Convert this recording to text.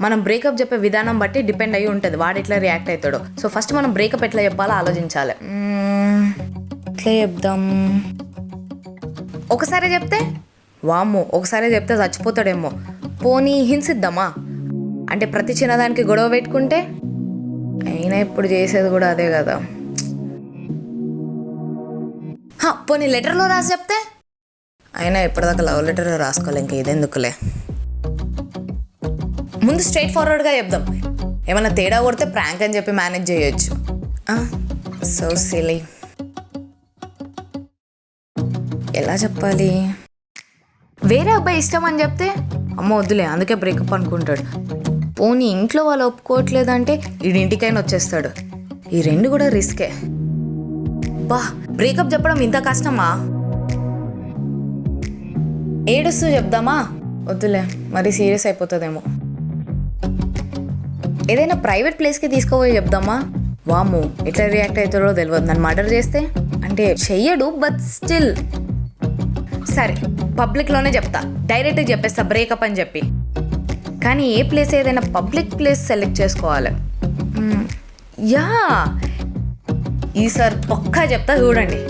మనం బ్రేకప్ చెప్పే విధానం బట్టి డిపెండ్ అయ్యి ఉంటుంది వాడు ఎట్లా రియాక్ట్ అవుతాడో. సో ఫస్ట్ మనం బ్రేకప్ ఎట్లా చెప్పాలో ఆలోచించాలి. ఎట్లా చెప్దాం? ఒకసారి చెప్తే వామ్మో, ఒకసారి చెప్తే చచ్చిపోతాడేమో, పోనీ హింసిద్దామా అంటే ప్రతి చిన్నదానికి గొడవ పెట్టుకుంటే అయినా ఇప్పుడు చేసేది కూడా అదే కదా. పోనీ లెటర్లో రాసి చెప్తే అయినా ఎప్పటిదాకా లవ్ లెటర్ రాసుకోవాలి, ఇంక ఇదెందుకులే. ముందు స్ట్రైట్ ఫార్వర్డ్గా చెప్దాం, ఏమైనా తేడా కొడితే ప్రాంక్ అని చెప్పి మేనేజ్ చేయొచ్చు. So silly. ఎలా చెప్పాలి? వేరే అబ్బాయి ఇష్టం అని చెప్తే అమ్మ వద్దులే అందుకే బ్రేకప్ అనుకుంటాడు. పోనీ ఇంట్లో వాళ్ళు ఒప్పుకోవట్లేదంటే ఇంటికైనా వచ్చేస్తాడు. ఈ రెండు కూడా రిస్కే. బ్రేకప్ చెప్పడం ఇంత కష్టమా? ఏడుస్తూ చెప్దామా? వద్దులే మరి సీరియస్ అయిపోతుందేమో. ఏదైనా ప్రైవేట్ ప్లేస్కి తీసుకుపోయి చెప్దామా? వాము ఎట్లా రియాక్ట్ అవుతాడో తెలియదు. నన్ను మర్డర్ చేస్తే అంటే చెయ్యడు, బట్ స్టిల్. సరే పబ్లిక్లోనే చెప్తా, డైరెక్ట్గా చెప్పేస్తా బ్రేకప్ అని చెప్పి. కానీ ఏ ప్లేస్, ఏదైనా పబ్లిక్ ప్లేస్ సెలెక్ట్ చేసుకోవాలి. యా ఈసారి పక్కా చెప్తా, చూడండి.